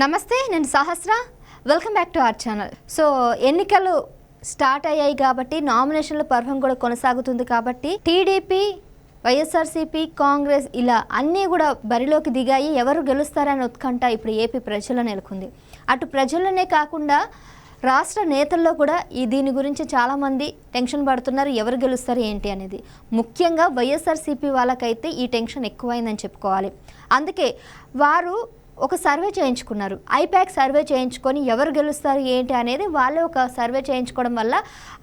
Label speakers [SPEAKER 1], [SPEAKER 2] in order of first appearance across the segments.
[SPEAKER 1] నమస్తే, నేను Sahasra. Welcome back to our channel. So ఎన్నికలు స్టార్ట్ అయ్యాయి కాబట్టి నామినేషన్ల పర్వం కూడా కొనసాగుతుంది కాబట్టి టీడీపీ, వైఎస్ఆర్సీపీ, కాంగ్రెస్ ఇలా అన్నీ కూడా బరిలోకి దిగాయి. ఎవరు గెలుస్తారనే ఉత్కంఠ ఇప్పుడు ఏపీ ప్రజల్లో నెలకొంది. అటు ప్రజల్లోనే కాకుండా రాష్ట్ర నేతల్లో కూడా దీని గురించి చాలామంది టెన్షన్ పడుతున్నారు. ఎవరు గెలుస్తారు ఏంటి అనేది. ముఖ్యంగా వైఎస్ఆర్సీపీ వాళ్ళకైతే ఈ టెన్షన్ ఎక్కువైందని చెప్పుకోవాలి. అందుకే వారు ఒక సర్వే చేయించుకున్నారు. ఐపాక్ సర్వే చేయించుకొని ఎవరు గెలుస్తారు ఏంటి అనేది వాళ్ళే ఒక సర్వే చేయించుకోవడం వల్ల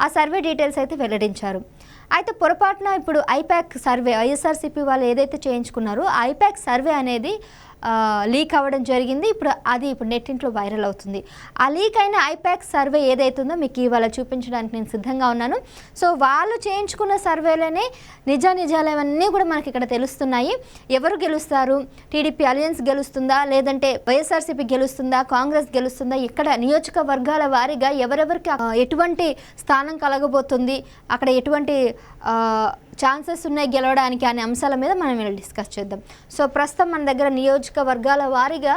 [SPEAKER 1] ఆ సర్వే డీటెయిల్స్ అయితే వెల్లడించారు. అయితే పొరపాటున ఇప్పుడు ఐపాక్ సర్వే వైఎస్ఆర్సీపీ వాళ్ళు ఏదైతే చేయించుకున్నారో ఐపాక్ సర్వే అనేది లీక్ అవ్వడం జరిగింది. ఇప్పుడు నెట్టింట్లో వైరల్ అవుతుంది. ఆ లీక్ అయిన ఐపాక్ సర్వే ఏదైతుందో మీకు ఇవాళ చూపించడానికి నేను సిద్ధంగా ఉన్నాను. సో వాళ్ళు చేయించుకున్న సర్వేలోనే నిజాలేవన్నీ కూడా మనకి ఇక్కడ తెలుస్తున్నాయి. ఎవరు గెలుస్తారు, టీడీపీ అలయన్స్ గెలుస్తుందా, లేదంటే వైఎస్ఆర్సీపీ గెలుస్తుందా, కాంగ్రెస్ గెలుస్తుందా, ఇక్కడ నియోజకవర్గాల వారీగా ఎవరెవరికి ఎటువంటి స్థానం కలగబోతుంది, అక్కడ ఎటువంటి ఛాన్సెస్ ఉన్నాయి గెలవడానికి అనే అంశాల మీద మనం డిస్కస్ చేద్దాం. సో ప్రస్తుతం మన దగ్గర నియోజకవర్గాల వారీగా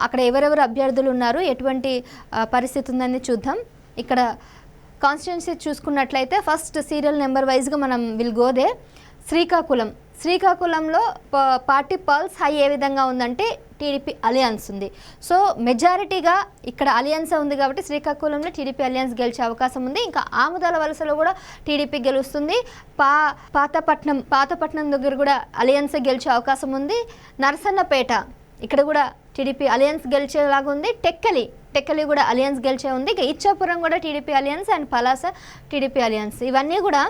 [SPEAKER 1] అక్కడ ఎవరెవరు అభ్యర్థులు ఉన్నారు, ఎటువంటి పరిస్థితి ఉందని చూద్దాం. ఇక్కడ కాన్స్టిట్యున్సీ చూసుకున్నట్లయితే ఫస్ట్ సీరియల్ నెంబర్ వైజ్గా మనం విల్ గో దే. శ్రీకాకుళంలో పార్టీ పల్స్ హై ఏ విధంగా ఉందంటే టీడీపీ అలయన్స్ ఉంది. సో మెజారిటీగా ఇక్కడ అలయన్స్ ఉంది కాబట్టి శ్రీకాకుళంలో టీడీపీ అలయన్స్ గెలిచే అవకాశం ఉంది. ఇంకా ఆముదాల వలసలో కూడా టీడీపీ గెలుస్తుంది. పాతపట్నం దగ్గర కూడా అలయన్స్ గెలిచే అవకాశం ఉంది. నరసన్నపేట ఇక్కడ కూడా టీడీపీ అలయన్స్ గెలిచేలాగా ఉంది. టెక్కలి కూడా అలయన్స్ గెలిచే ఉంది. ఇక ఇచ్చాపురం కూడా TDP alliance and Palasa TDP alliance. ఇవన్నీ కూడా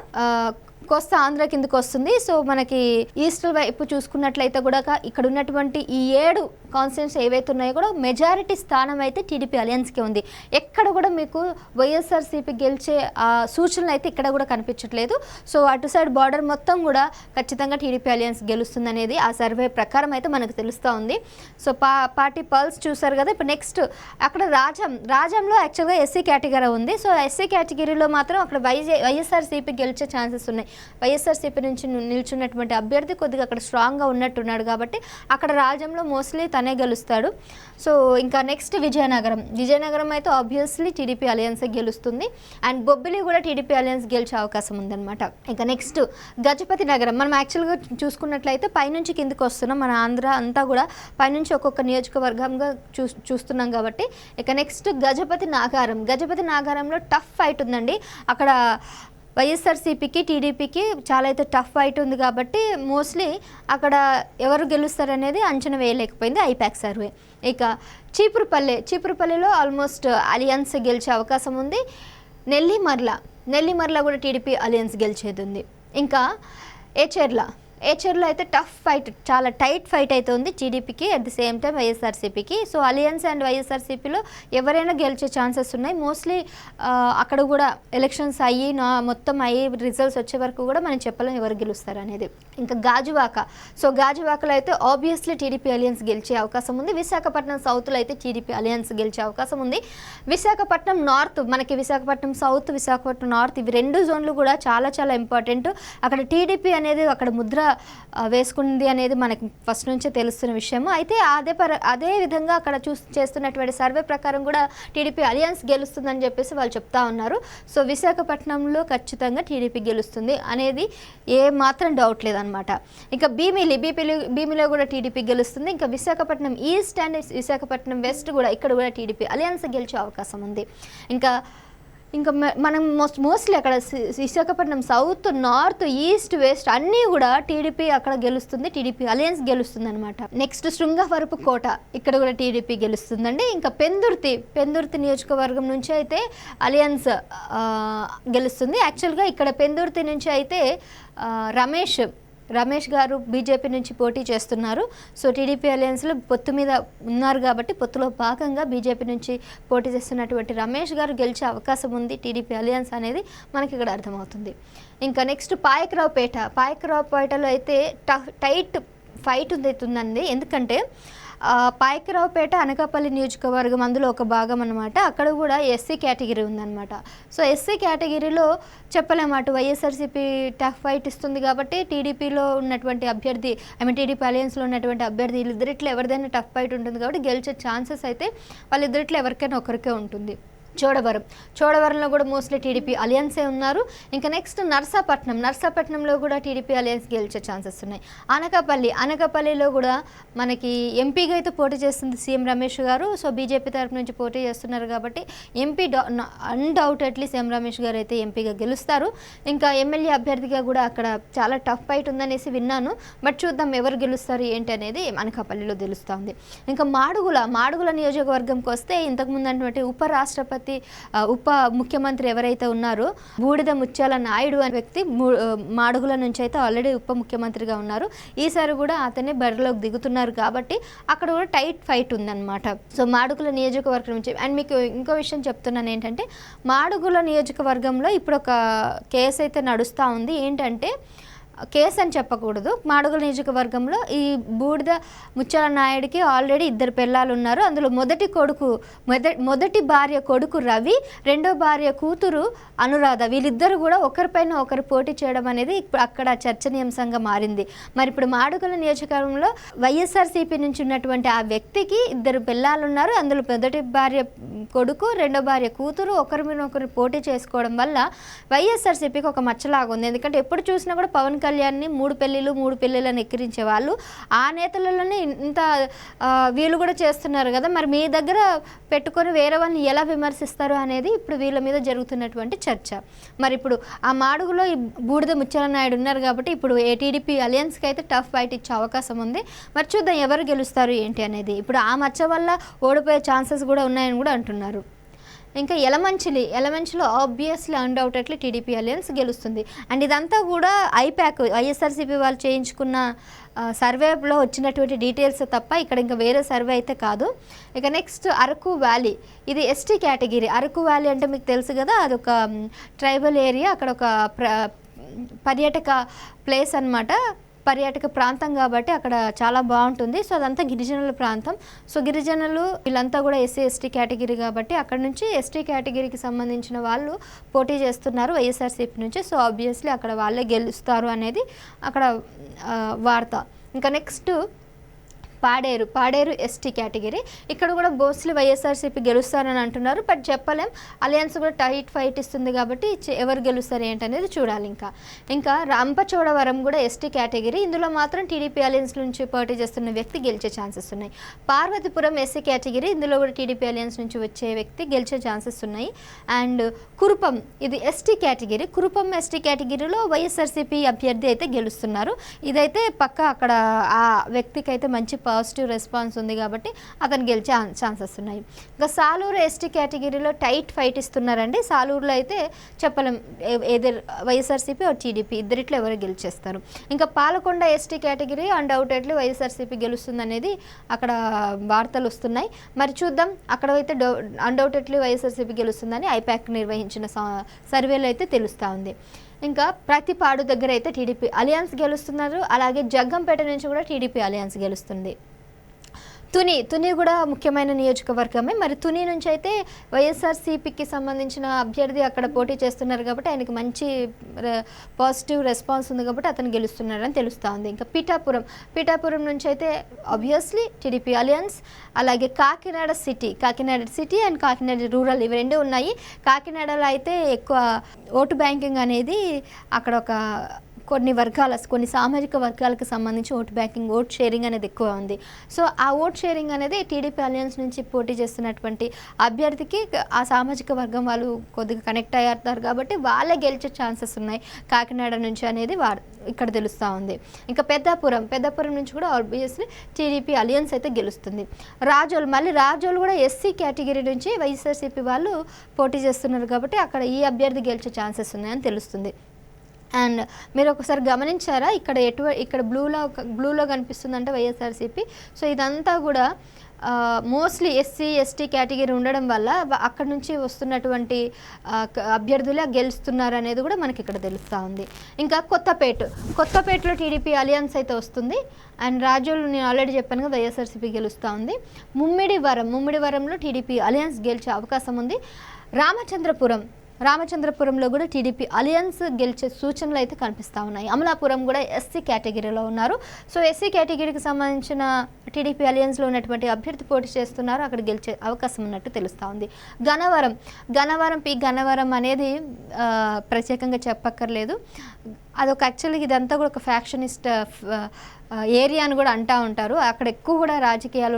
[SPEAKER 1] కోస్తా ఆంధ్ర కిందకు వస్తుంది. సో మనకి ఈస్ట్ వైపు చూసుకున్నట్లయితే కూడా ఇక్కడ ఉన్నటువంటి ఈ 7 కాన్స్టిట్యూన్సీ ఏవైతే ఉన్నాయో కూడా మెజారిటీ స్థానం అయితే టీడీపీ అలయన్స్కే ఉంది. ఎక్కడ కూడా మీకు వైఎస్ఆర్సీపీ గెలిచే సూచనలు అయితే ఇక్కడ కూడా కనిపించట్లేదు. సో అటు సైడ్ బార్డర్ మొత్తం కూడా ఖచ్చితంగా టీడీపీ అలయన్స్ గెలుస్తుంది అనేది ఆ సర్వే ప్రకారం అయితే మనకు తెలుస్తూ ఉంది. సో పార్టీ పల్స్ చూసారు కదా. ఇప్పుడు నెక్స్ట్ అక్కడ రాజంలో యాక్చువల్గా ఎస్సీ కేటగిరీ ఉంది. సో ఎస్సీ కేటగిరీలో మాత్రం అక్కడ వైఎస్ఆర్సీపీ గెలిచే ఛాన్సెస్ ఉన్నాయి. వైఎస్ఆర్సీపీ నుంచి నిల్చున్నటువంటి అభ్యర్థి కొద్దిగా అక్కడ స్ట్రాంగ్గా ఉన్నట్టున్నాడు కాబట్టి అక్కడ రాజ్యంలో మోస్ట్లీ తనే గెలుస్తాడు. సో ఇంకా నెక్స్ట్ విజయనగరం అయితే ఆబ్వియస్లీ టీడీపీ అలయన్స్ గెలుస్తుంది. అండ్ బొబ్బిలి కూడా టీడీపీ అలయన్స్ గెలిచే అవకాశం ఉందన్నమాట. ఇంకా నెక్స్ట్ గజపతి నగరం. మనం యాక్చువల్గా చూసుకున్నట్లయితే పైనుంచి కిందకి వస్తున్నాం. మన ఆంధ్ర అంతా కూడా పైనుంచి ఒక్కొక్క నియోజకవర్గంగా చూస్తున్నాం కాబట్టి ఇక నెక్స్ట్ గజపతి నాగారంలో టఫ్ ఫైట్ ఉందండి. అక్కడ వైఎస్ఆర్సీపీకి టీడీపీకి చాలా అయితే టఫ్ ఫైట్ ఉంది కాబట్టి మోస్ట్లీ అక్కడ ఎవరు గెలుస్తారనేది అంచనా వేయలేకపోయింది ఐపాక్ సర్వే. ఇక చీపురుపల్లిలో ఆల్మోస్ట్ అలియన్స్ గెలిచే అవకాశం ఉంది. నెల్లిమర్ల కూడా టీడీపీ అలియన్స్ గెలిచేది ఉంది. ఇంకా ఏచర్లో అయితే టఫ్ ఫైట్, చాలా టైట్ ఫైట్ అయితే ఉంది టీడీపీకి అట్ ది సేమ్ టైం వైఎస్ఆర్సీపీకి. సో అలియన్స్ అండ్ వైఎస్ఆర్సీపీలో ఎవరైనా గెలిచే ఛాన్సెస్ ఉన్నాయి. మోస్ట్లీ అక్కడ కూడా ఎలక్షన్స్ మొత్తం అయ్యి రిజల్ట్స్ వచ్చే వరకు కూడా మనం చెప్పలేం ఎవరు గెలుస్తారు అనేది. ఇంకా గాజువాకలో అయితే ఆబ్వియస్లీ టీడీపీ అలియన్స్ గెలిచే అవకాశం ఉంది. విశాఖపట్నం సౌత్లో అయితే టీడీపీ అలియన్స్ గెలిచే అవకాశం ఉంది. విశాఖపట్నం నార్త్, మనకి విశాఖపట్నం సౌత్, విశాఖపట్నం నార్త్, ఇవి 2 జోన్లు కూడా చాలా చాలా ఇంపార్టెంట్. అక్కడ టీడీపీ అనేది అక్కడ ముద్ర వేసుకుంది అనేది మనకి ఫస్ట్ నుంచే తెలుస్తున్న విషయము. అయితే అదే విధంగా అక్కడ చేస్తున్నటువంటి సర్వే ప్రకారం కూడా టీడీపీ అలియన్స్ గెలుస్తుందని చెప్పేసి వాళ్ళు చెప్తా ఉన్నారు. సో విశాఖపట్నంలో ఖచ్చితంగా టీడీపీ గెలుస్తుంది అనేది ఏ మాత్రం డౌట్ లేదనమాట. ఇంకా భీమిలో కూడా టీడీపీ గెలుస్తుంది. ఇంకా Visakhapatnam east and Visakhapatnam west కూడా ఇక్కడ కూడా టీడీపీ అలియన్స్ గెలిచే అవకాశం ఉంది. ఇంకా మనం మోస్ట్లీ అక్కడ Visakhapatnam south, north, east, west అన్నీ కూడా టీడీపీ అక్కడ గెలుస్తుంది. టీడీపీ అలయన్స్ గెలుస్తుంది అనమాట. నెక్స్ట్ శృంగవరపు కోట, ఇక్కడ కూడా టీడీపీ గెలుస్తుందండి. ఇంకా పెందుర్తి నియోజకవర్గం నుంచి అయితే అలయన్స్ గెలుస్తుంది. యాక్చువల్గా ఇక్కడ పెందుర్తి నుంచి అయితే రమేష్ గారు బీజేపీ నుంచి పోటీ చేస్తున్నారు. సో టీడీపీ అలయన్స్లో పొత్తు మీద ఉన్నారు కాబట్టి పొత్తులో భాగంగా బీజేపీ నుంచి పోటీ చేస్తున్నటువంటి రమేష్ గారు గెలిచే అవకాశం ఉంది. టీడీపీ అలయన్స్ అనేది మనకి ఇక్కడ అర్థమవుతుంది. ఇంకా నెక్స్ట్ పాయకరావుపేటలో అయితే టైట్ ఫైట్ ఉందండి. ఎందుకంటే పాయకరావుపేట అనకాపల్లి నియోజకవర్గం అందులో ఒక భాగం అనమాట. అక్కడ కూడా ఎస్సీ కేటగిరీ ఉందన్నమాట. సో ఎస్సీ కేటగిరీలో చెప్పలేమాట వైఎస్ఆర్సీపీ టఫ్ ఫైట్ ఇస్తుంది కాబట్టి టీడీపీలో ఉన్నటువంటి అభ్యర్థి టీడీపీ అలయన్స్లో ఉన్నటువంటి అభ్యర్థి వీళ్ళిద్దరిట్లో ఎవరిదైనా టఫ్ ఫైట్ ఉంటుంది కాబట్టి గెలిచే ఛాన్సెస్ అయితే వాళ్ళిద్దరిట్లో ఎవరికైనా ఒకరికే ఉంటుంది. చోడవరంలో కూడా మోస్ట్లీ టీడీపీ అలయన్సే ఉన్నారు. ఇంకా నెక్స్ట్ నర్సాపట్నంలో కూడా టీడీపీ అలయన్స్ గెలిచే ఛాన్సెస్ ఉన్నాయి. అనకాపల్లిలో కూడా మనకి ఎంపీగా అయితే పోటీ చేస్తుంది సీఎం రమేష్ గారు. సో బీజేపీ తరఫు నుంచి పోటీ చేస్తున్నారు కాబట్టి ఎంపీ అన్డౌటెడ్లీ సీఎం రమేష్ గారు అయితే ఎంపీగా గెలుస్తారు. ఇంకా ఎమ్మెల్యే అభ్యర్థిగా కూడా అక్కడ చాలా టఫ్ ఫైట్ ఉందనేసి విన్నాను. బట్ చూద్దాం ఎవరు గెలుస్తారు ఏంటి అనేది అనకాపల్లిలో తెలుస్తుంది. ఇంకా మాడుగుల నియోజకవర్గంకి వస్తే ఇంతకుముందు అన్నటువంటి ఉప ముఖ్యమంత్రి ఎవరైతే ఉన్నారో బూడిద ముత్యాల నాయుడు అనే వ్యక్తి మాడుగుల నుంచి అయితే ఆల్రెడీ ఉప ముఖ్యమంత్రిగా ఉన్నారు. ఈసారి కూడా అతనే బరిలోకి దిగుతున్నారు కాబట్టి అక్కడ కూడా టైట్ ఫైట్ ఉందన్నమాట. సో మాడుగుల నియోజకవర్గం నుంచి అండ్ మీకు ఇంకో విషయం చెప్తున్నాను ఏంటంటే మాడుగుల నియోజకవర్గంలో ఇప్పుడు ఒక కేసు అయితే నడుస్తూ ఉంది. ఏంటంటే కేసు అని చెప్పకూడదు, మాడుగుల నియోజకవర్గంలో ఈ బూడిద ముత్యాల నాయుడికి ఆల్రెడీ 2 పిల్లలు ఉన్నారు. అందులో మొదటి భార్య కొడుకు రవి, రెండో భార్య కూతురు అనురాధ, వీళ్ళిద్దరు కూడా ఒకరిపైన ఒకరు పోటీ చేయడం అనేది ఇప్పుడు అక్కడ చర్చనీయాంశంగా మారింది. మరి ఇప్పుడు మాడుగుల నియోజకవర్గంలో వైఎస్ఆర్సీపీ నుంచి ఉన్నటువంటి ఆ వ్యక్తికి 2 పిల్లలు ఉన్నారు. అందులో మొదటి భార్య కొడుకు, రెండో భార్య కూతురు ఒకరి మీద ఒకరు పోటీ చేసుకోవడం వల్ల వైఎస్ఆర్సీపీకి ఒక మచ్చలాగా ఉంది. ఎందుకంటే ఎప్పుడు చూసినా కూడా పవన్ కళ్యాణ్ని 3 పెళ్ళిళ్ళని ఎక్కిరించే వాళ్ళు ఆ నేతలలోనే ఇంత వీళ్ళు కూడా చేస్తున్నారు కదా. మరి మీ దగ్గర పెట్టుకొని వేరే వాళ్ళని ఎలా విమర్శిస్తారు అనేది ఇప్పుడు వీళ్ళ మీద జరుగుతున్నటువంటి చర్చ. మరి ఇప్పుడు ఆ మాడుగులో ఈ బూడిద ముత్యాల నాయుడు ఉన్నారు కాబట్టి ఇప్పుడు టీడీపీ అలయన్స్కి అయితే టఫ్ ఫైట్ ఇచ్చే అవకాశం ఉంది. మరి చూద్దాం ఎవరు గెలుస్తారు ఏంటి అనేది. ఇప్పుడు ఆ మచ్చ వల్ల ఓడిపోయే ఛాన్సెస్ కూడా ఉన్నాయని కూడా అంటున్నారు. ఇంకా ఎలమంచిలో ఆబ్వియస్లీ అన్డౌటెడ్లీ టీడీపీ అలయన్స్ గెలుస్తుంది. అండ్ ఇదంతా కూడా ఐప్యాక్ వైఎస్ఆర్సీపీ వాళ్ళు చేయించుకున్న సర్వేలో వచ్చినటువంటి డీటెయిల్స్ తప్ప ఇక్కడ ఇంకా వేరే సర్వే అయితే కాదు. ఇక నెక్స్ట్ అరకు వ్యాలీ, ఇది ఎస్టీ కేటగిరీ. అరకు వ్యాలీ అంటే మీకు తెలుసు కదా, అదొక ట్రైబల్ ఏరియా, అక్కడ ఒక పర్యాటక ప్లేస్ అన్నమాట, పర్యాటక ప్రాంతం కాబట్టి అక్కడ చాలా బాగుంటుంది. సో అదంతా గిరిజనుల ప్రాంతం. సో గిరిజనులు వీళ్ళంతా కూడా ఎస్సీ కేటగిరీ కాబట్టి అక్కడ నుంచి ఎస్టీ కేటగిరీకి సంబంధించిన వాళ్ళు పోటీ చేస్తున్నారు వైఎస్ఆర్సీపీ నుంచి. సో ఆబ్వియస్లీ అక్కడ వాళ్ళే గెలుస్తారు అనేది అక్కడ వార్త. ఇంకా నెక్స్ట్ పాడేరు ఎస్టీ కేటగిరీ. ఇక్కడ కూడా మోస్ట్లీ వైఎస్ఆర్సీపీ గెలుస్తారని అంటున్నారు. బట్ చెప్పలేం, అలయన్స్ కూడా టైట్ ఫైట్ ఇస్తుంది కాబట్టి ఎవరు గెలుస్తారు ఏంటనేది చూడాలి. ఇంకా రంపచోడవరం కూడా ఎస్టీ కేటగిరీ. ఇందులో మాత్రం టీడీపీ అలయన్స్ నుంచి పోటీ చేస్తున్న వ్యక్తి గెలిచే ఛాన్సెస్ ఉన్నాయి. పార్వతీపురం ఎస్సీ కేటగిరీ, ఇందులో కూడా టీడీపీ అలయన్స్ నుంచి వచ్చే వ్యక్తి గెలిచే ఛాన్సెస్ ఉన్నాయి. అండ్ కురుపం, ఇది ఎస్టీ కేటగిరీ. కురుపం ఎస్టీ కేటగిరీలో వైఎస్ఆర్సీపీ అభ్యర్థి అయితే గెలుస్తున్నారు. ఇదైతే పక్క అక్కడ ఆ వ్యక్తికి అయితే మంచి పాజిటివ్ రెస్పాన్స్ ఉంది కాబట్టి అతను గెలిచే ఛాన్సెస్ ఉన్నాయి. ఇంకా సాలూరు ఎస్టీ కేటగిరీలో టైట్ ఫైట్ ఇస్తున్నారండి. సాలూరులో అయితే చెప్పలేం ఏదో వైఎస్ఆర్సీపీ టీడీపీ ఇద్దరిట్లో ఎవరు గెలిచేస్తారు. ఇంకా Palakonda ST category undoubtedly YSRCP గెలుస్తుంది అనేది అక్కడ వార్తలు వస్తున్నాయి. మరి చూద్దాం, అక్కడ అయితే అన్డౌటెడ్లీ వైఎస్ఆర్సీపీ గెలుస్తుందని ఐప్యాక్ నిర్వహించిన సర్వేలో అయితే తెలుస్తూ ఉంది. ఇంకా ప్రతిపాడు దగ్గర అయితే టీడీపీ అలయన్స్ గెలుస్తున్నారు. అలాగే జగ్గంపేట నుంచి కూడా టీడీపీ అలయన్స్ గెలుస్తుంది. తుని కూడా ముఖ్యమైన నియోజకవర్గమే. మరి తుని నుంచి అయితే వైఎస్ఆర్సీపీకి సంబంధించిన అభ్యర్థి అక్కడ పోటీ చేస్తున్నారు కాబట్టి ఆయనకి మంచి పాజిటివ్ రెస్పాన్స్ ఉంది కాబట్టి అతను గెలుస్తున్నారని తెలుస్తూ ఉంది. ఇంకా పీఠాపురం నుంచి అయితే ఆబ్వియస్లీ టీడీపీ అలయన్స్. అలాగే Kakinada city and Kakinada rural, ఇవి రెండే ఉన్నాయి. కాకినాడలో అయితే ఎక్కువ ఓటు బ్యాంకింగ్ అనేది అక్కడ ఒక కొన్ని సామాజిక వర్గాలకు సంబంధించి ఓట్ షేరింగ్ అనేది ఎక్కువ ఉంది. సో ఆ ఓట్ షేరింగ్ అనేది టీడీపీ అలయన్స్ నుంచి పోటీ చేస్తున్నటువంటి అభ్యర్థికి ఆ సామాజిక వర్గం వాళ్ళు కొద్దిగా కనెక్ట్ అయ్యారు కాబట్టి వాళ్ళే గెలిచే ఛాన్సెస్ ఉన్నాయి కాకినాడ నుంచి అనేది ఇక్కడ తెలుస్తూ ఉంది. ఇంకా పెద్దాపురం నుంచి కూడా ఆబ్వియస్లీ టీడీపీ అలయన్స్ అయితే గెలుస్తుంది. రాజోలు కూడా ఎస్సీ కేటగిరీ నుంచి వైఎస్ఆర్సీపీ వాళ్ళు పోటీ చేస్తున్నారు కాబట్టి అక్కడ ఈ అభ్యర్థి గెలిచే ఛాన్సెస్ ఉన్నాయని తెలుస్తుంది. అండ్ మీరు ఒకసారి గమనించారా, ఇక్కడ బ్లూలో కనిపిస్తుందంటే వైఎస్ఆర్సీపీ. సో ఇదంతా కూడా మోస్ట్లీ ఎస్సీ ఎస్టీ కేటగిరీ ఉండడం వల్ల అక్కడ నుంచి వస్తున్నటువంటి అభ్యర్థులే గెలుస్తున్నారు అనేది కూడా మనకి ఇక్కడ తెలుస్తూ ఉంది. ఇంకా కొత్తపేటలో టీడీపీ అలియన్స్ అయితే వస్తుంది. అండ్ రాజోలు నేను ఆల్రెడీ చెప్పాను కదా, వైఎస్ఆర్సీపీ గెలుస్తూ ఉంది. ముమ్మిడివరంలో టీడీపీ అలియన్స్ గెలిచే అవకాశం ఉంది. రామచంద్రపురంలో కూడా టీడీపీ అలియన్స్ గెలిచే సూచనలు అయితే కనిపిస్తూ ఉన్నాయి. అమలాపురం కూడా ఎస్సీ కేటగిరీలో ఉన్నారు. సో ఎస్సీ కేటగిరీకి సంబంధించిన టీడీపీ అలియన్స్లో ఉన్నటువంటి అభ్యర్థి పోటీ చేస్తున్నారు, అక్కడ గెలిచే అవకాశం ఉన్నట్టు తెలుస్తూ ఉంది. గన్నవరం అనేది ప్రత్యేకంగా చెప్పక్కర్లేదు. అదొక యాక్చువల్గా ఇదంతా కూడా ఒక ఫ్యాక్షనిస్ట్ ఏరియా అని కూడా అంటూ ఉంటారు. అక్కడ ఎక్కువ కూడా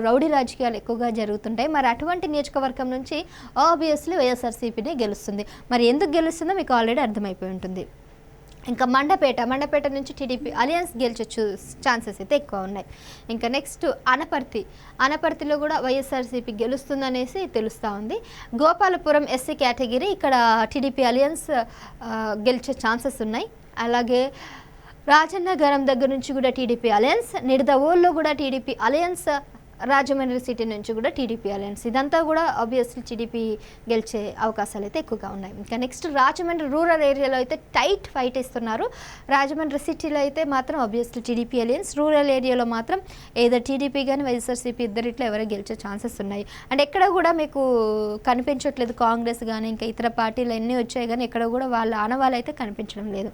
[SPEAKER 1] రౌడీ రాజకీయాలు ఎక్కువగా జరుగుతుంటాయి. మరి అటువంటి నియోజకవర్గం నుంచి ఆబ్వియస్లీ వైఎస్ఆర్సీపీనే గెలుస్తుంది. మరి ఎందుకు గెలుస్తుందో మీకు ఆల్రెడీ అర్థమైపోయి ఉంటుంది. ఇంకా మండపేట నుంచి టీడీపీ అలియన్స్ గెలిచే ఛాన్సెస్ అయితే ఎక్కువ ఉన్నాయి. ఇంకా నెక్స్ట్ అనపర్తిలో కూడా వైఎస్ఆర్సీపీ గెలుస్తుందనేసి తెలుస్తూ ఉంది. గోపాలపురం ఎస్సీ కేటగిరీ, ఇక్కడ టీడీపీ అలియన్స్ గెలిచే ఛాన్సెస్ ఉన్నాయి. అలాగే రాజన్నగరం దగ్గర నుంచి కూడా టీడీపీ అలయన్స్, నిడదవోల్లో కూడా టీడీపీ అలయన్స్, రాజమండ్రి సిటీ నుంచి కూడా టీడీపీ అలయన్స్. ఇదంతా కూడా ఆబ్వియస్లీ టీడీపీ గెలిచే అవకాశాలు అయితే ఎక్కువగా ఉన్నాయి. ఇంకా నెక్స్ట్ రాజమండ్రి రూరల్ ఏరియాలో అయితే టైట్ ఫైట్ ఇస్తున్నారు. రాజమండ్రి సిటీలో అయితే మాత్రం ఆబ్వియస్లీ టీడీపీ అలయన్స్, రూరల్ ఏరియాలో మాత్రం ఏదో టీడీపీ కానీ వైఎస్ఆర్సీపీ ఇద్దరిట్లో ఎవరో గెలిచే ఛాన్సెస్ ఉన్నాయి. అండ్ ఎక్కడ కూడా మీకు కనిపించట్లేదు కాంగ్రెస్ కానీ ఇంకా ఇతర పార్టీలు ఎన్ని వచ్చాయి కానీ ఎక్కడ కూడా వాళ్ళ ఆనవాళ్ళు అయితే కనిపించడం లేదు.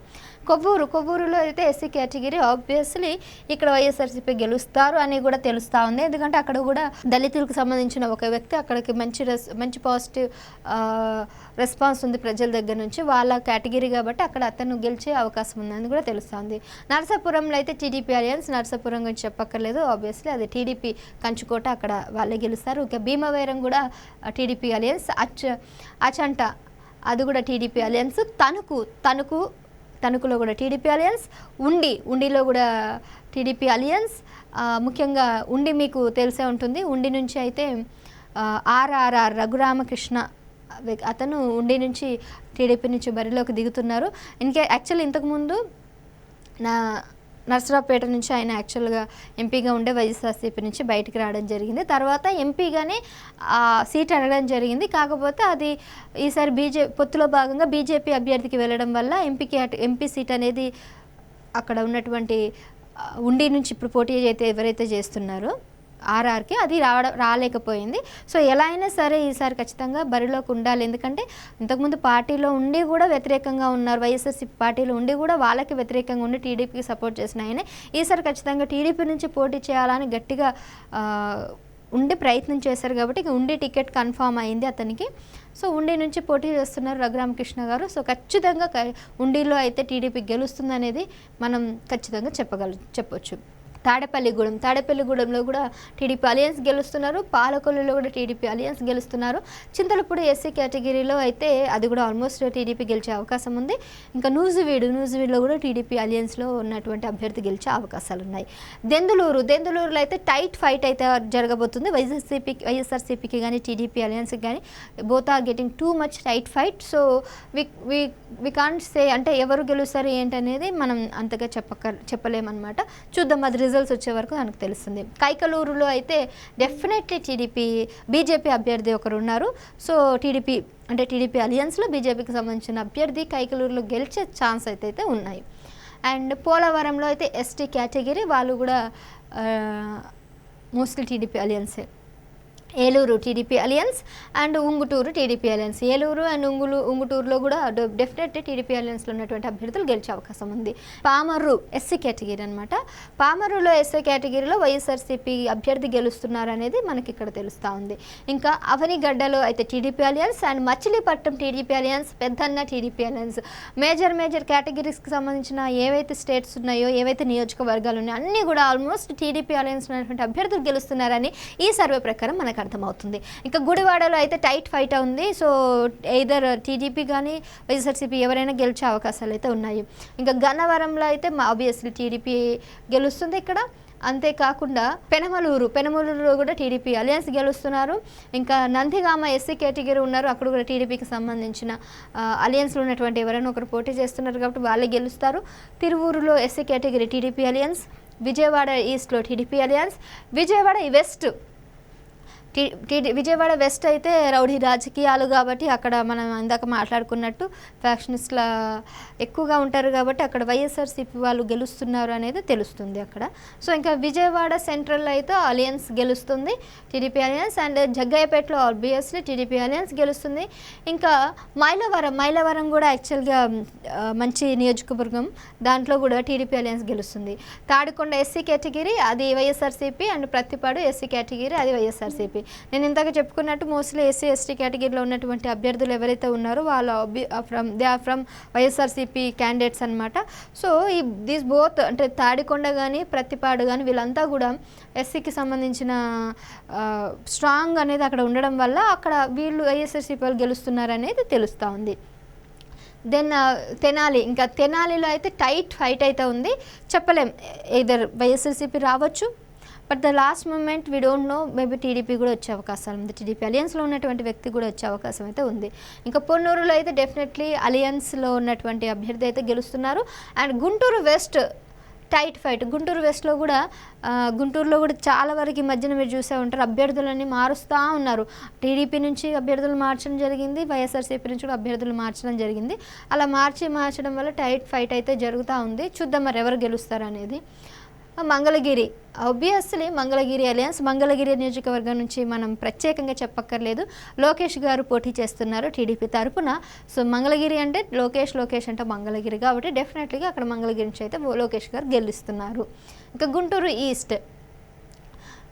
[SPEAKER 1] కొవ్వూరులో అయితే ఎస్సీ కేటగిరీ ఆబ్వియస్లీ ఇక్కడ వైఎస్ఆర్సీపీ గెలుస్తారు అని కూడా తెలుస్తూ ఉంది. ఎందుకంటే అక్కడ కూడా దళితులకు సంబంధించిన ఒక వ్యక్తి అక్కడికి మంచి పాజిటివ్ రెస్పాన్స్ ఉంది ప్రజల దగ్గర నుంచి, వాళ్ళ కేటగిరీ కాబట్టి అక్కడ అతను గెలిచే అవకాశం ఉందని కూడా తెలుస్తుంది. నరసాపురంలో అయితే టీడీపీ అలియన్స్, నరసాపురం గురించి చెప్పక్కర్లేదు, ఆబ్వియస్లీ అది టీడీపీ కంచుకోట, అక్కడ వాళ్ళే గెలుస్తారు. ఇక భీమవరం కూడా టీడీపీ అలియన్స్, అచంట అది కూడా టీడీపీ అలియన్స్, తణుకులో కూడా టీడీపీ అలియన్స్, ఉండిలో కూడా టీడీపీ అలియన్స్. ముఖ్యంగా ఉండి మీకు తెలిసే ఉంటుంది, ఉండి నుంచి అయితే ఆర్ఆర్ఆర్ రఘురామకృష్ణ అతను ఉండి నుంచి టీడీపీ నుంచి బరిలోకి దిగుతున్నారు. యాక్చువల్లీ ఇంతకుముందు నర్సరావుపేట నుంచి ఆయన యాక్చువల్గా ఎంపీగా ఉండే వైఎస్ఆర్సీపీ నుంచి బయటికి రావడం జరిగింది. తర్వాత ఎంపీగానే సీట్ అడగడం జరిగింది. కాకపోతే అది ఈసారి పొత్తులో భాగంగా బీజేపీ అభ్యర్థికి వెళ్ళడం వల్ల ఎంపీ సీట్ అనేది అక్కడ ఉన్నటువంటి ఉండి నుంచి ఇప్పుడు పోటీ అయితే ఎవరైతే చేస్తున్నారో ఆర్ఆర్కి అది రాలేకపోయింది. సో ఎలా అయినా సరే ఈసారి ఖచ్చితంగా బరిలోకి ఉండాలి. ఎందుకంటే ఇంతకుముందు పార్టీలో ఉండి కూడా వ్యతిరేకంగా ఉన్నారు, వైఎస్ఆర్సీపీ పార్టీలో ఉండి కూడా వాళ్ళకి వ్యతిరేకంగా ఉండి టీడీపీకి సపోర్ట్ చేసిన ఆయనే ఈసారి ఖచ్చితంగా టీడీపీ నుంచి పోటీ చేయాలని గట్టిగా ఉండి ప్రయత్నం చేశారు. కాబట్టి ఇక ఉండి టికెట్ కన్ఫామ్ అయింది అతనికి. సో ఉండి నుంచి పోటీ చేస్తున్నారు రఘురామకృష్ణ గారు. సో ఖచ్చితంగా ఉండిలో అయితే టీడీపీ గెలుస్తుంది అనేది మనం ఖచ్చితంగా చెప్పొచ్చు. తాడేపల్లిగూడెంలో కూడా టీడీపీ అలియన్స్ గెలుస్తున్నారు. పాలకొల్లులో కూడా టీడీపీ అలియన్స్ గెలుస్తున్నారు. చింతలపూడి ఎస్సీ కేటగిరీలో అయితే అది కూడా ఆల్మోస్ట్ టీడీపీ గెలిచే అవకాశం ఉంది. ఇంకా నూజివీడులో కూడా టీడీపీ అలియన్స్లో ఉన్నటువంటి అభ్యర్థి గెలిచే అవకాశాలు ఉన్నాయి. దెందులూరులో అయితే టైట్ ఫైట్ అయితే జరగబోతుంది. వైఎస్ఆర్సీపీకి కానీ టీడీపీ అలియన్స్కి కానీ both are getting too much tight fight. So we can't say అంటే ఎవరు గెలుస్తారు ఏంటనేది మనం అంతగా చెప్పలేమన్నమాట. చూద్దాం, అది రిజల్ట్స్ వచ్చే వరకు మనకు తెలుస్తుంది. కైకలూరులో అయితే డెఫినెట్లీ బీజేపీ అభ్యర్థి ఒకరు ఉన్నారు. సో టీడీపీ అలియన్స్లో బీజేపీకి సంబంధించిన అభ్యర్థి కైకలూరులో గెలిచే ఛాన్స్ అయితే ఉన్నాయి. అండ్ పోలవరంలో అయితే ఎస్టీ కేటగిరీ వాళ్ళు కూడా మోస్ట్లీ టీడీపీ అలియన్సే. Eluru TDP alliance and Unguturu TDP alliance. Eluru and ఉంగుటూరులో కూడా డెఫినెట్లీ టీడీపీ అలియన్స్లో ఉన్నటువంటి అభ్యర్థులు గెలిచే అవకాశం ఉంది. పామర్రు ఎస్సీ కేటగిరీ అనమాట. పామర్రులో ఎస్సీ కేటగిరీలో వైఎస్ఆర్సీపీ అభ్యర్థి గెలుస్తున్నారు అనేది మనకి ఇక్కడ తెలుస్తూ ఉంది. ఇంకా అవనిగడ్డలో అయితే TDP alliance and Machilipatnam TDP alliance, పెద్దన్న టీడీపీ అలియన్స్. మేజర్ కేటగిరీస్కి సంబంధించిన ఏవైతే స్టేట్స్ ఉన్నాయో, ఏవైతే నియోజకవర్గాలు ఉన్నాయో అన్నీ కూడా ఆల్మోస్ట్ టీడీపీ అలియన్స్ ఉన్నటువంటి అభ్యర్థులు గెలుస్తున్నారని ఈ సర్వే ప్రకారం మనకు అర్థమవుతుంది. ఇంకా గుడివాడలో అయితే టైట్ ఫైట్ ఉంది. సో ఎయిదర్ టీడీపీ కానీ వైఎస్ఆర్సీపీ ఎవరైనా గెలిచే అవకాశాలు అయితే ఉన్నాయి. ఇంకా గన్నవరంలో అయితే ఆబ్వియస్లీ టీడీపీ గెలుస్తుంది ఇక్కడ. అంతేకాకుండా పెనమలూరులో కూడా టీడీపీ అలియన్స్ గెలుస్తున్నారు. ఇంకా నందిగామ ఎస్సీ కేటగిరీ ఉన్నారు, అక్కడ కూడా టీడీపీకి సంబంధించిన అలియన్స్లో ఉన్నటువంటి ఎవరైనా ఒకరు పోటీ చేస్తున్నారు కాబట్టి వాళ్ళే గెలుస్తారు. తిరువూరులో SC category TDP alliance. Vijayawada ఈస్ట్లో TDP alliance. Vijayawada west Vijayawada west అయితే రౌడీ రాజకీయాలు కాబట్టి అక్కడ మనం ఇందాక మాట్లాడుకున్నట్టు ఫ్యాక్షనిస్ట్ల ఎక్కువగా ఉంటారు కాబట్టి అక్కడ వైఎస్ఆర్సీపీ వాళ్ళు గెలుస్తున్నారు అనేది తెలుస్తుంది అక్కడ. సో ఇంకా విజయవాడ సెంట్రల్ అయితే అలియన్స్ గెలుస్తుంది, టీడీపీ అలియన్స్. అండ్ జగ్గయ్యపేటలో ఆబ్వియస్లీ టీడీపీ అలియన్స్ గెలుస్తుంది. ఇంకా మైలవరం కూడా యాక్చువల్గా మంచి నియోజకవర్గం, దాంట్లో కూడా టీడీపీ అలియన్స్ గెలుస్తుంది. తాడికొండ ఎస్సీ కేటగిరీ అది YSRCP, and Prathipadu SC category అది వైఎస్ఆర్సీపీ. నేను ఇందాక చెప్పుకున్నట్టు మోస్ట్లీ ఎస్సీ ఎస్టీ కేటగిరీలో ఉన్నటువంటి అభ్యర్థులు ఎవరైతే ఉన్నారో వాళ్ళు they are from YSRCP candidates అనమాట. సో దీస్ బోత్ అంటే తాడికొండ కానీ ప్రతిపాడు కానీ వీళ్ళంతా కూడా ఎస్సీకి సంబంధించిన స్ట్రాంగ్ అనేది అక్కడ ఉండడం వల్ల అక్కడ వీళ్ళు వైఎస్ఆర్సీపీ వాళ్ళు గెలుస్తున్నారు అనేది తెలుస్తూ ఉంది. దెన్ తెనాలిలో అయితే టైట్ ఫైట్ అయితే ఉంది, చెప్పలేం ఇదర్ వైఎస్ఆర్సీపీ రావచ్చు, but the last moment we don't know, maybe TDP కూడా వచ్చే అవకాశాలు ఉంది, టీడీపీ అలియన్స్లో ఉన్నటువంటి వ్యక్తి కూడా వచ్చే అవకాశం అయితే ఉంది. ఇంకా పొన్నూరులో అయితే డెఫినెట్లీ అలియన్స్లో ఉన్నటువంటి అభ్యర్థి అయితే గెలుస్తున్నారు. And Guntur west tight fight, గుంటూరులో కూడా చాలా వరకు ఈ మధ్యన మీరు చూసే ఉంటారు అభ్యర్థులన్నీ మారుస్తూ ఉన్నారు. టీడీపీ నుంచి అభ్యర్థులు మార్చడం జరిగింది, వైఎస్ఆర్సీపీ నుంచి కూడా అభ్యర్థులు మార్చడం జరిగింది. అలా మార్చడం వల్ల టైట్ ఫైట్ అయితే జరుగుతూ ఉంది. చూద్దాం మరి ఎవరు గెలుస్తారు అనేది. మంగళగిరి ఆబ్వియస్లీ మంగళగిరి అలియన్స్, మంగళగిరి నియోజకవర్గం నుంచి మనం ప్రత్యేకంగా చెప్పక్కర్లేదు, లోకేష్ గారు పోటీ చేస్తున్నారు టీడీపీ తరపున. సో మంగళగిరి అంటే లోకేష్ అంటే మంగళగిరి కాబట్టి డెఫినెట్లీగా అక్కడ మంగళగిరి నుంచి అయితే లోకేష్ గారు గెలుస్తున్నారు. ఇంకా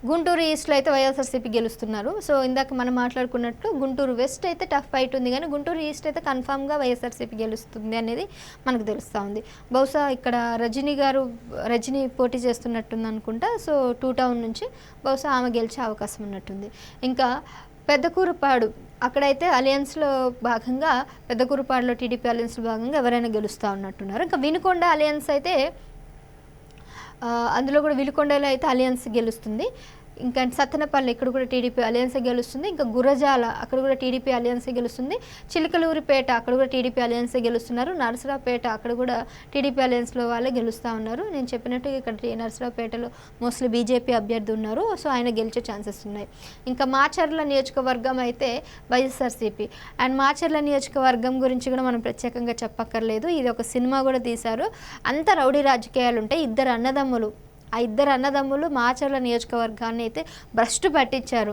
[SPEAKER 1] గుంటూరు ఈస్ట్లో అయితే వైఎస్ఆర్సీపీ గెలుస్తున్నారు. సో ఇందాక మనం మాట్లాడుకున్నట్లు గుంటూరు వెస్ట్ అయితే టఫ్ ఫైట్ ఉంది, కానీ గుంటూరు ఈస్ట్ అయితే కన్ఫామ్గా వైఎస్ఆర్సీపీ గెలుస్తుంది అనేది మనకు తెలుస్తూ ఉంది. బహుశా ఇక్కడ రజనీ పోటీ చేస్తున్నట్టుంది అనుకుంటా. సో 2 టౌన్ నుంచి బహుశా ఆమె గెలిచే అవకాశం ఉన్నట్టుంది. ఇంకా పెద్దకూరుపాడు అక్కడైతే అలియన్స్లో భాగంగా పెద్దకూరుపాడులో టీడీపీ అలియన్స్లో భాగంగా ఎవరైనా గెలుస్తూ ఉన్నట్టున్నారు. ఇంకా వినుకొండ అలియన్స్ అయితే అందులో కూడా వినుకొండలో అయితే అలియన్స్ గెలుస్తుంది. ఇంకా సత్తెనపల్లి ఇక్కడ కూడా టీడీపీ అలియన్సే గెలుస్తుంది. ఇంకా గురజాల అక్కడ కూడా టీడీపీ అలియన్సే గెలుస్తుంది. చిలకలూరిపేట అక్కడ కూడా టీడీపీ అలియన్సే గెలుస్తున్నారు. నరసరావుపేట అక్కడ కూడా టీడీపీ అలియన్స్లో వాళ్ళే గెలుస్తూ ఉన్నారు. నేను చెప్పినట్టు ఇక్కడ నరసరావుపేటలో మోస్ట్లీ బీజేపీ అభ్యర్థి ఉన్నారు, సో ఆయన గెలిచే ఛాన్సెస్ ఉన్నాయి. ఇంకా మాచర్ల నియోజకవర్గం అయితే వైఎస్ఆర్సీపీ. అండ్ మాచర్ల నియోజకవర్గం గురించి కూడా మనం ప్రత్యేకంగా చెప్పక్కర్లేదు, ఇది ఒక సినిమా కూడా తీశారు. అంత రౌడీ రాజకీయాలు ఉంటాయి. ఇద్దరు అన్నదమ్ములు మాచర్ల నియోజకవర్గాన్ని అయితే భ్రష్టు పట్టించారు.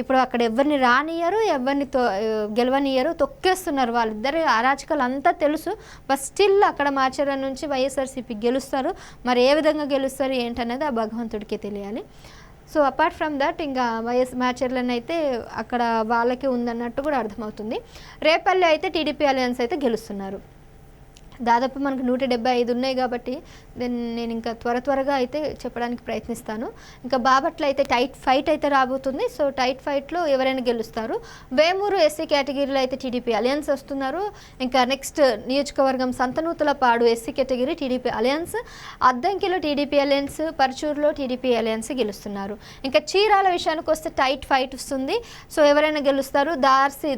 [SPEAKER 1] ఇప్పుడు అక్కడ ఎవరిని రానియరు, ఎవరిని గెలవనియరు, తొక్కేస్తున్నారు. వాళ్ళిద్దరు అరాచకాలు అంతా తెలుసు, బట్ స్టిల్ అక్కడ మాచర్ల నుంచి వైఎస్ఆర్సీపీ గెలుస్తారు. మరి ఏ విధంగా గెలుస్తారు ఏంటనేది ఆ భగవంతుడికే తెలియాలి. సో అపార్ట్ ఫ్రమ్ దట్ ఇంకా మాచర్లను అయితే అక్కడ వాళ్ళకే ఉందన్నట్టు కూడా అర్థమవుతుంది. రేపల్లి అయితే టీడీపీ అలయన్స్ అయితే గెలుస్తున్నారు. దాదాపు మనకు 175 ఉన్నాయి కాబట్టి నేను ఇంకా త్వరగా అయితే చెప్పడానికి ప్రయత్నిస్తాను. ఇంకా బాపట్ల అయితే టైట్ ఫైట్ అయితే రాబోతుంది. సో టైట్ ఫైట్లో ఎవరైనా గెలుస్తారు. వేమూరు ఎస్సీ కేటగిరీలో అయితే టీడీపీ అలయన్స్ వస్తున్నారు. ఇంకా నెక్స్ట్ నియోజకవర్గం Santhanuthalapadu SC category TDP alliance, అద్దంకిలో టీడీపీ అలయన్స్, పరచూరులో టీడీపీ అలయన్స్ గెలుస్తున్నారు. ఇంకా చీరాల విషయానికి వస్తే టైట్ ఫైట్ వస్తుంది. సో ఎవరైనా గెలుస్తారు.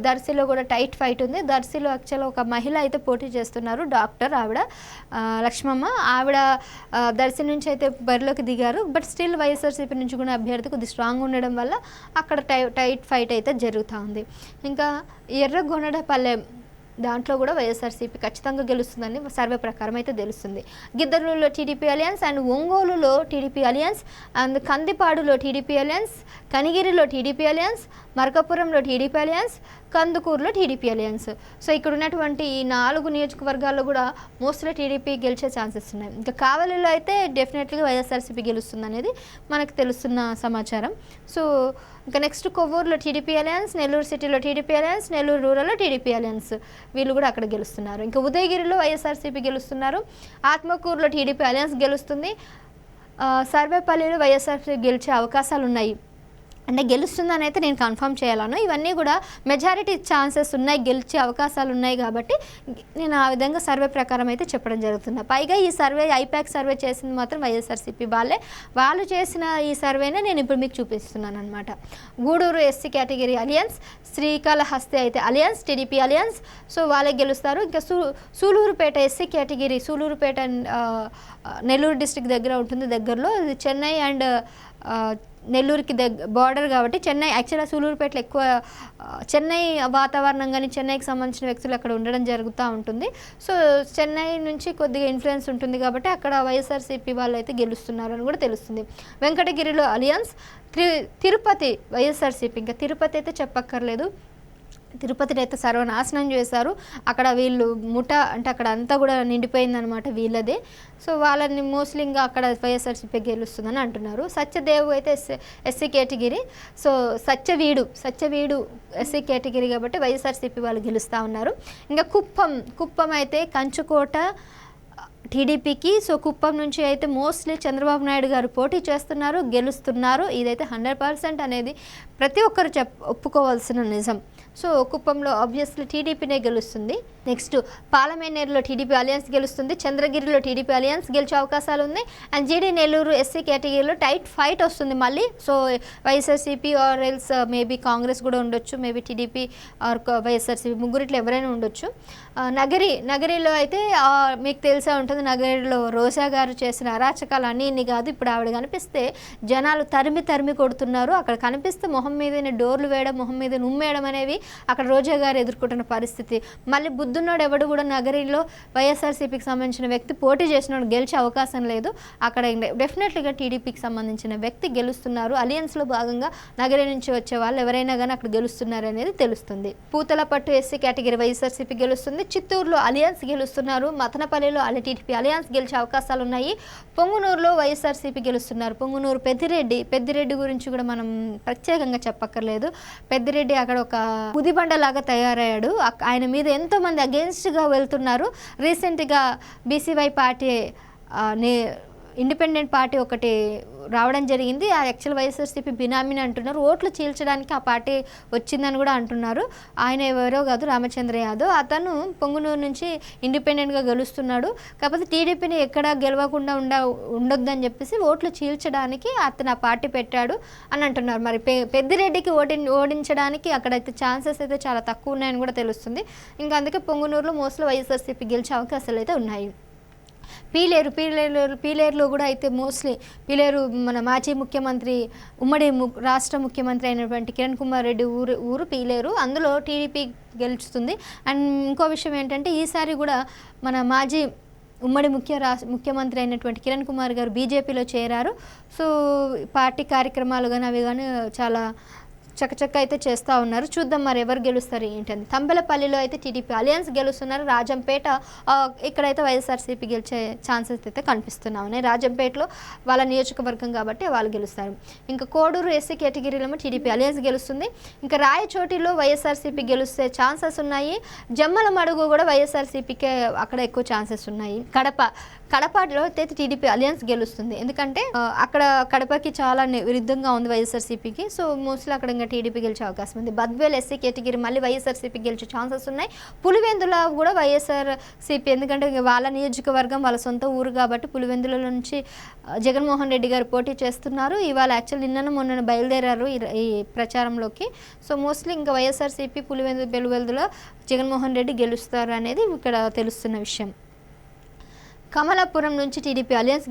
[SPEAKER 1] దర్శిలో కూడా టైట్ ఫైట్ ఉంది. దర్శిలో యాక్చువల్గా ఒక మహిళ అయితే పోటీ చేస్తున్నారు, డాక్టర్, ఆవిడ లక్ష్మమ్మ. ఆవిడ దర్శి నుంచి అయితే బరిలోకి దిగారు, బట్ స్టిల్ వైఎస్ఆర్సీపీ నుంచి కూడా అభ్యర్థి కొద్దిగా స్ట్రాంగ్ ఉండడం వల్ల అక్కడ టైట్ ఫైట్ అయితే జరుగుతూ ఉంది. ఇంకా ఎర్రగొండపల్లె దాంట్లో కూడా వైఎస్ఆర్సీపీ ఖచ్చితంగా గెలుస్తుందని సర్వే ప్రకారం అయితే తెలుస్తుంది. గిద్దరులో టీడీపీ అలయన్స్, అండ్ ఒంగోలులో టీడీపీ అలయన్స్, అండ్ కందిపాడులో టీడీపీ అలయన్స్, కనిగిరిలో టీడీపీ అలయన్స్, మరకపురంలో టీడీపీ అలయన్స్, కందుకూరులో టీడీపీ అలయన్స్. సో ఇక్కడ ఉన్నటువంటి ఈ 4 నియోజకవర్గాల్లో కూడా మోస్ట్లీ టీడీపీ గెలిచే ఛాన్సెస్ ఉన్నాయి. ఇంకా కావలిలో అయితే డెఫినెట్లీగా వైఎస్ఆర్సీపీ గెలుస్తుంది అనేది మనకు తెలుస్తున్న సమాచారం. సో ఇంకా నెక్స్ట్ కొవ్వూరులో టీడీపీ అలయన్స్, నెల్లూరు సిటీలో టీడీపీ అలయన్స్, నెల్లూరు రూరల్లో టీడీపీ అలయన్స్, వీళ్ళు కూడా అక్కడ గెలుస్తున్నారు. ఇంకా ఉదయగిరిలో వైఎస్ఆర్సీపీ గెలుస్తున్నారు. ఆత్మకూరులో టీడీపీ అలయన్స్ గెలుస్తుంది. సర్వేపల్లిలో వైఎస్ఆర్సీపీ గెలిచే అవకాశాలు ఉన్నాయి. అంటే గెలుస్తుందని అయితే నేను కన్ఫర్మ్ చేయాలను. ఇవన్నీ కూడా మెజారిటీ ఛాన్సెస్ ఉన్నాయి, గెలిచే అవకాశాలు ఉన్నాయి కాబట్టి నేను ఆ విధంగా సర్వే ప్రకారం అయితే చెప్పడం జరుగుతుంది. పైగా ఈ సర్వే ఐపాక్ సర్వే చేసింది మాత్రం వైఎస్ఆర్సీపీ వాళ్ళు చేసిన ఈ సర్వేనే నేను ఇప్పుడు మీకు చూపిస్తున్నాను అనమాట. Gudur SC category alliance, Srikalahasti అయితే అలియన్స్, టీడీపీ అలియన్స్, సో వాళ్ళే గెలుస్తారు. ఇంకా Sullurpeta SC category, Sullurpeta Nellore district దగ్గర ఉంటుంది, దగ్గరలో. ఇది చెన్నై అండ్ నెల్లూరుకి బార్డర్ కాబట్టి చెన్నై యాక్చువల్గా సూలూరుపేటలో ఎక్కువ చెన్నై వాతావరణం కానీ చెన్నైకి సంబంధించిన వ్యక్తులు అక్కడ ఉండడం జరుగుతూ ఉంటుంది. సో చెన్నై నుంచి కొద్దిగా ఇన్ఫ్లుయెన్స్ ఉంటుంది కాబట్టి అక్కడ వైఎస్ఆర్సీపీ వాళ్ళు అయితే గెలుస్తున్నారని కూడా తెలుస్తుంది. వెంకటగిరిలో అలియన్స్, తిరుపతి వైఎస్ఆర్సీపీ, ఇంకా తిరుపతి అయితే చెప్పక్కర్లేదు, తిరుపతిని అయితే సర్వనాశనం చేశారు. అక్కడ వీళ్ళు ముఠ అంటే అక్కడ అంతా కూడా నిండిపోయిందనమాట వీళ్ళదే. సో వాళ్ళని మోస్ట్లీ ఇంకా అక్కడ వైఎస్ఆర్సీపీ గెలుస్తుందని అంటున్నారు. సత్యదేవ్ అయితే SC category, so Satyavedu SC category కాబట్టి వైఎస్ఆర్సీపీ వాళ్ళు గెలుస్తూ ఉన్నారు. ఇంకా కుప్పం అయితే కంచుకోట టీడీపీకి. సో కుప్పం నుంచి అయితే మోస్ట్లీ చంద్రబాబు నాయుడు గారు పోటీ చేస్తున్నారు, గెలుస్తున్నారు. ఇదైతే 100% అనేది ప్రతి ఒక్కరు ఒప్పుకోవాల్సిన నిజం. సో కుప్పంలో ఆబ్వియస్లీ టీడీపీనే గెలుస్తుంది. నెక్స్ట్ పాలమేనేరులో టీడీపీ అలియన్స్ గెలుస్తుంది. చంద్రగిరిలో టీడీపీ అలియన్స్ గెలిచే అవకాశాలు ఉన్నాయి. అండ్ జీడీ నెల్లూరు ఎస్సీ కేటగిరీలో టైట్ ఫైట్ వస్తుంది మళ్ళీ. So YSRCP or else maybe Congress కూడా ఉండొచ్చు, మేబీ టీడీపీ ఆర్ వైఎస్ఆర్సీపీ, ముగ్గురిట్లో ఎవరైనా ఉండొచ్చు. నగరిలో అయితే మీకు తెలిసే ఉంటుంది, నగరిలో రోజా గారు చేసిన అరాచకాలు అన్నీ కాదు, ఇప్పుడు ఆవిడ కనిపిస్తే జనాలు తరిమి కొడుతున్నారు. అక్కడ కనిపిస్తే మొహం మీదనే డోర్లు వేయడం, మొహం మీద ఉమ్మేయడం అనేవి అక్కడ రోజా గారు ఎదుర్కొంటున్న పరిస్థితి. మళ్ళీ బుద్ధున్నోడు ఎవడు కూడా నగరిలో వైఎస్ఆర్సీపీకి సంబంధించిన వ్యక్తి పోటీ చేసినోడు గెలిచే అవకాశం లేదు. అక్కడ డెఫినెట్లీగా టీడీపీకి సంబంధించిన వ్యక్తి గెలుస్తున్నారు. అలియన్స్లో భాగంగా నగరి నుంచి వచ్చే వాళ్ళు ఎవరైనా కానీ అక్కడ గెలుస్తున్నారు అనేది తెలుస్తుంది. పూతలపట్టు ఎస్సీ కేటగిరీ వైఎస్ఆర్సీపీ గెలుస్తుంది. చిత్తూరులో అలియన్స్ గెలుస్తున్నారు. మతనపల్లిలో టీడీపీ అలియన్స్ గెలిచే అవకాశాలు ఉన్నాయి. పొంగునూరులో వైఎస్ఆర్సీపీ గెలుస్తున్నారు. పొంగునూరు పెద్దిరెడ్డి గురించి కూడా మనం ప్రత్యేకంగా చెప్పక్కర్లేదు. పెద్దిరెడ్డి అక్కడ ఒక పుదిబండలాగా తయారయ్యాడు. ఆయన మీద ఎంతోమంది అగెన్స్ట్గా వెళ్తున్నారు. రీసెంట్గా బీసీవై పార్టీ ఇండిపెండెంట్ పార్టీ ఒకటి రావడం జరిగింది. ఆ యాక్చువల్ వైఎస్ఆర్సీపీ బినామీని అంటున్నారు. ఓట్లు చీల్చడానికి ఆ పార్టీ వచ్చిందని కూడా అంటున్నారు. ఆయన ఎవరో కాదు, రామచంద్ర యాదవ్. అతను పొంగునూరు నుంచి ఇండిపెండెంట్గా గెలుస్తున్నాడు. కాకపోతే టీడీపీని ఎక్కడా గెలవకుండా ఉండొద్దని చెప్పేసి ఓట్లు చీల్చడానికి అతను ఆ పార్టీ పెట్టాడు అని అంటున్నారు. మరి పెద్దిరెడ్డికి ఓడించడానికి అక్కడైతే ఛాన్సెస్ అయితే చాలా తక్కువ ఉన్నాయని కూడా తెలుస్తుంది. ఇంకా అందుకే పొంగునూరులో మోస్ట్లీ వైఎస్ఆర్సీపీ గెలిచే అవకాశాలు అయితే ఉన్నాయి. పీలేరులో కూడా అయితే మోస్ట్లీ పీలేరు మన మాజీ ముఖ్యమంత్రి ఉమ్మడి రాష్ట్ర ముఖ్యమంత్రి అయినటువంటి కిరణ్ కుమార్ రెడ్డి ఊరు పీలేరు. అందులో టీడీపీ గెలుస్తుంది. అండ్ ఇంకో విషయం ఏంటంటే ఈసారి కూడా మన మాజీ ఉమ్మడి ముఖ్యమంత్రి అయినటువంటి కిరణ్ కుమార్ గారు బీజేపీలో చేరారు. సో పార్టీ కార్యక్రమాలు కానీ అవి కానీ చాలా చకచక్క అయితే చేస్తూ ఉన్నారు. చూద్దాం మరి ఎవరు గెలుస్తారు ఏంటని. తంబెలపల్లిలో అయితే టీడీపీ అలియన్స్ గెలుస్తున్నారు. రాజంపేట ఇక్కడైతే వైఎస్ఆర్సీపీ గెలిచే ఛాన్సెస్ అయితే కనిపిస్తూ ఉన్నాయి. రాజంపేటలో వాళ్ళ నియోజకవర్గం కాబట్టి వాళ్ళు గెలుస్తారు. ఇంకా కోడూరు ఎస్సీ కేటగిరీలో టీడీపీ అలియన్స్ గెలుస్తుంది. ఇంకా రాయచోటిలో వైఎస్ఆర్సీపీ గెలిస్తే ఛాన్సెస్ ఉన్నాయి. జమ్మల మడుగు కూడా వైఎస్ఆర్సీపీకే అక్కడ ఎక్కువ ఛాన్సెస్ ఉన్నాయి. కడపలో అయితే టీడీపీ అలియన్స్ గెలుస్తుంది. ఎందుకంటే అక్కడ కడపకి చాలా విరుద్ధంగా ఉంది వైఎస్ఆర్సీపీకి. సో మోస్ట్లీ అక్కడ ఇంకా టీడీపీ గెలిచే అవకాశం ఉంది. బద్వేల్ ఎస్సీ కేటగిరీ మళ్ళీ వైఎస్ఆర్సీపీ గెలిచే ఛాన్సెస్ ఉన్నాయి. పులివెందుల కూడా వైఎస్ఆర్సీపీ, ఎందుకంటే వాళ్ళ నియోజకవర్గం వాళ్ళ సొంత ఊరు కాబట్టి పులివెందుల నుంచి జగన్మోహన్ రెడ్డి గారు పోటీ చేస్తున్నారు. ఇవాళ యాక్చువల్ మొన్న బయలుదేరారు ఈ ప్రచారంలోకి. సో మోస్ట్లీ ఇంకా వైఎస్ఆర్సీపీ పులివెందుల జగన్మోహన్ రెడ్డి గెలుస్తారు అనేది ఇక్కడ తెలుస్తున్న విషయం. కమలాపురం నుంచి టీడీపీ అలియన్స్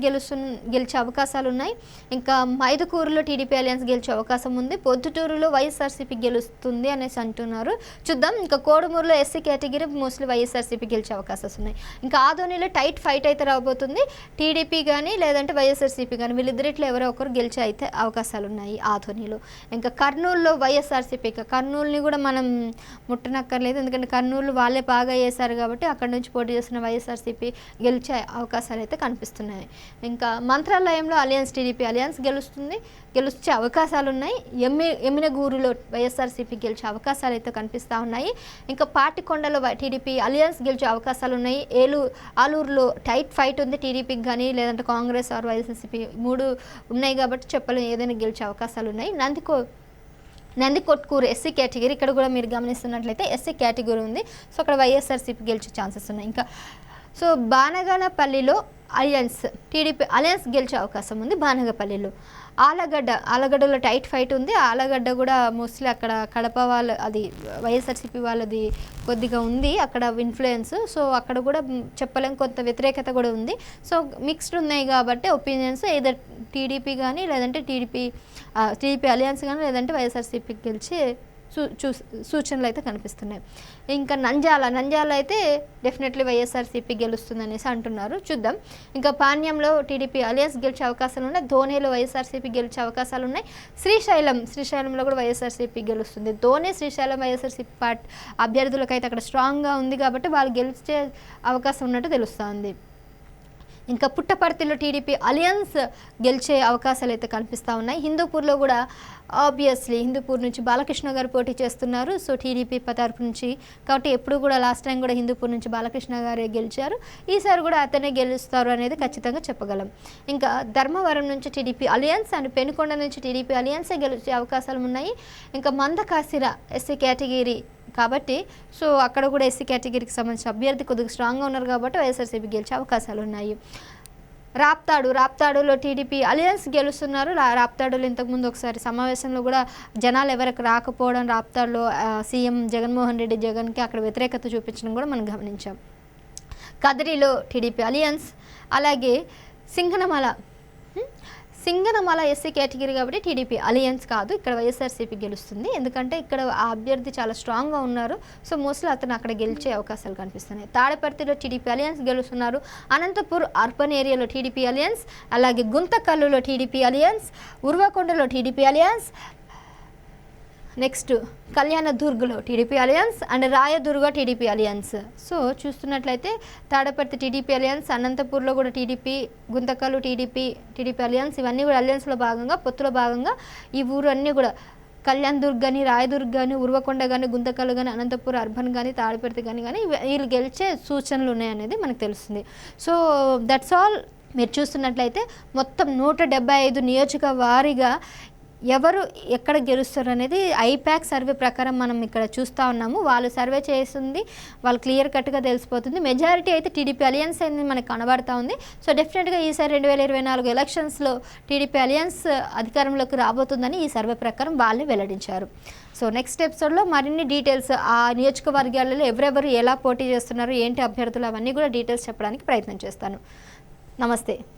[SPEAKER 1] గెలిచే అవకాశాలు ఉన్నాయి. ఇంకా మైదుకూరులో టీడీపీ అలియన్స్ గెలిచే అవకాశం ఉంది. పొద్దుటూరులో వైఎస్ఆర్సీపీ గెలుస్తుంది అనేసి అంటున్నారు. చూద్దాం. ఇంకా కోడుమూరులో ఎస్సీ కేటగిరీ మోస్ట్లీ వైఎస్ఆర్సీపీ గెలిచే అవకాశాలు ఉన్నాయి. ఇంకా ఆదోనిలో టైట్ ఫైట్ అయితే రాబోతుంది. టీడీపీ కానీ లేదంటే వైఎస్ఆర్సీపీ కానీ వీళ్ళిద్దరిట్లో ఎవరో ఒకరు గెలిచే అయితే అవకాశాలు ఉన్నాయి ఆదోనిలో. ఇంకా కర్నూలులో వైఎస్ఆర్సీపీ, కర్నూలుని కూడా మనం ముట్టనక్కర్లేదు, ఎందుకంటే కర్నూలు వాళ్ళే బాగా చేశారు కాబట్టి అక్కడ నుంచి పోటీ చేస్తున్న వైఎస్ఆర్సీపీ గెలిచే అవకాశాలు అయితే కనిపిస్తున్నాయి. ఇంకా మంత్రాలయంలో అలియన్స్ టీడీపీ అలియన్స్ గెలిచే అవకాశాలు ఉన్నాయి. ఎమ్మినగూరులో వైఎస్ఆర్సీపీ గెలిచే అవకాశాలు అయితే కనిపిస్తూ ఉన్నాయి. ఇంకా పాటికొండలో టీడీపీ అలియన్స్ గెలిచే అవకాశాలు ఉన్నాయి. ఆలూరులో టైట్ ఫైట్ ఉంది. టీడీపీకి కానీ లేదంటే కాంగ్రెస్ ఆర్ వైఎస్ఆర్సీపీ 3 ఉన్నాయి కాబట్టి చెప్పలేం, ఏదైనా గెలిచే అవకాశాలు ఉన్నాయి. నందికొట్కూరు ఎస్సీ కేటగిరీ, ఇక్కడ కూడా మీరు గమనిస్తున్నట్లయితే ఎస్సీ కేటగిరీ ఉంది. సో అక్కడ వైఎస్ఆర్సీపీ గెలిచే ఛాన్సెస్ ఉన్నాయి. ఇంకా సో బానగనపల్లిలో అలియన్స్ టీడీపీ అలియన్స్ గెలిచే అవకాశం ఉంది. బానగపల్లిలో ఆలగడ్డలో టైట్ ఫైట్ ఉంది. ఆలగడ్డ కూడా మోస్ట్లీ అక్కడ కడప వాళ్ళ అది వైఎస్ఆర్సీపీ వాళ్ళది కొద్దిగా ఉంది అక్కడ ఇన్ఫ్లుయెన్స్. సో అక్కడ కూడా చెప్పలేం, కొంత వ్యతిరేకత కూడా ఉంది. సో మిక్స్డ్ ఉన్నాయి కాబట్టి ఒపీనియన్స్ ఏదర్ టీడీపీ కానీ లేదంటే టీడీపీ అలియన్స్ కానీ లేదంటే వైఎస్ఆర్సీపీకి గెలిచి సూచనలు అయితే కనిపిస్తున్నాయి. ఇంకా నంద్యాల అయితే డెఫినెట్లీ వైఎస్ఆర్సీపీ గెలుస్తుంది అనేసి అంటున్నారు. చూద్దాం. ఇంకా పాణ్యంలో టీడీపీ అలియన్స్ గెలిచే అవకాశాలు ఉన్నాయి. ధోనిలో వైఎస్ఆర్సీపీ గెలిచే అవకాశాలు ఉన్నాయి. శ్రీశైలంలో కూడా వైఎస్ఆర్సీపీ గెలుస్తుంది. ధోని శ్రీశైలం వైఎస్ఆర్సీపీ అభ్యర్థులకు అయితే అక్కడ స్ట్రాంగ్గా ఉంది కాబట్టి వాళ్ళు గెలిచే అవకాశం ఉన్నట్టు తెలుస్తుంది. ఇంకా పుట్టపర్తిలో టీడీపీ అలియన్స్ గెలిచే అవకాశాలు అయితే కనిపిస్తూ ఉన్నాయి. హిందూపూర్లో కూడా ఆబ్వియస్లీ హిందూపూర్ నుంచి బాలకృష్ణ గారు పోటీ చేస్తున్నారు. సో టీడీపీ తరపు నుంచి కాబట్టి ఎప్పుడు కూడా లాస్ట్ టైం కూడా హిందూపూర్ నుంచి బాలకృష్ణ గారే గెలిచారు. ఈసారి కూడా అతనే గెలుస్తారు అనేది ఖచ్చితంగా చెప్పగలం. ఇంకా ధర్మవరం నుంచి టీడీపీ అలియన్స్ అండ్ పెనుకొండ నుంచి టీడీపీ అలియన్సే గెలిచే అవకాశాలు ఉన్నాయి. ఇంకా మందకాసిర ఎస్సీ కేటగిరీ కాబట్టి సో అక్కడ కూడా ఎస్సీ కేటగిరీకి సంబంధించిన అభ్యర్థి కొద్దిగా స్ట్రాంగ్గా ఉన్నారు కాబట్టి వైఎస్ఆర్సీపీ గెలిచే అవకాశాలు ఉన్నాయి. రాప్తాడులో టీడీపీ అలియన్స్ గెలుస్తున్నారు. రాప్తాడులో ఇంతకుముందు ఒకసారి సమావేశంలో కూడా జనాలు ఎవరికి రాకపోవడం, రాప్తాడులో సీఎం జగన్మోహన్ రెడ్డి జగన్కి అక్కడ వ్యతిరేకత చూపించడం కూడా మనం గమనించాం. కదిరిలో టీడీపీ అలియన్స్, అలాగే సింగనమల ఎస్సీ కేటగిరీ కాబట్టి టీడీపీ అలియన్స్ కాదు, ఇక్కడ వైఎస్ఆర్సీపీ గెలుస్తుంది. ఎందుకంటే ఇక్కడ ఆ అభ్యర్థి చాలా స్ట్రాంగ్గా ఉన్నారు. సో మోస్ట్లీ అతను అక్కడ గెలిచే అవకాశాలు కనిపిస్తున్నాయి. తాడపర్తిలో టీడీపీ అలియన్స్ గెలుస్తున్నారు. అనంతపూర్ అర్బన్ ఏరియాలో టీడీపీ అలియన్స్, అలాగే గుంతకల్లులో టీడీపీ అలియన్స్, ఉర్వకొండలో టీడీపీ అలియన్స్, నెక్స్ట్ కళ్యాణదుర్గ్లో TDP alliance and Rayadurg TDP alliance. So చూస్తున్నట్లయితే తాడపర్తి టీడీపీ అలియన్స్, అనంతపూర్లో కూడా టీడీపీ, గుంతకల్లు టీడీపీ అలియన్స్, ఇవన్నీ కూడా అలియన్స్లో భాగంగా పొత్తులో భాగంగా ఈ ఊరు అన్నీ కూడా కళ్యాణదుర్గ్ కానీ, రాయదుర్గ్ కానీ, ఉర్వకొండ కానీ, గుంతకల్లు కానీ, అనంతపూర్ అర్బన్ కానీ, తాడపర్తి కానీ వీళ్ళు గెలిచే సూచనలు ఉన్నాయనేది మనకు తెలుస్తుంది. So that's all. మీరు చూస్తున్నట్లయితే మొత్తం 175 నియోజకవారీగా ఎవరు ఎక్కడ గెలుస్తారు అనేది ఐపాక్ సర్వే ప్రకారం మనం ఇక్కడ చూస్తూ ఉన్నాము. వాళ్ళు సర్వే చేస్తుంది, వాళ్ళు క్లియర్ కట్గా తెలిసిపోతుంది. మెజారిటీ అయితే టీడీపీ అలియన్స్ అనేది మనకు కనబడతా ఉంది. సో డెఫినెట్గా ఈసారి 2024 ఎలక్షన్స్లో టీడీపీ అలియన్స్ అధికారంలోకి రాబోతుందని ఈ సర్వే ప్రకారం వాళ్ళే వెల్లడించారు. సో నెక్స్ట్ ఎపిసోడ్లో మరిన్ని డీటెయిల్స్ ఆ నియోజకవర్గాలలో ఎవరెవరు ఎలా పోటీ చేస్తున్నారు, ఏంటి అభ్యర్థులు, అవన్నీ కూడా డీటెయిల్స్ చెప్పడానికి ప్రయత్నం చేస్తాను. నమస్తే.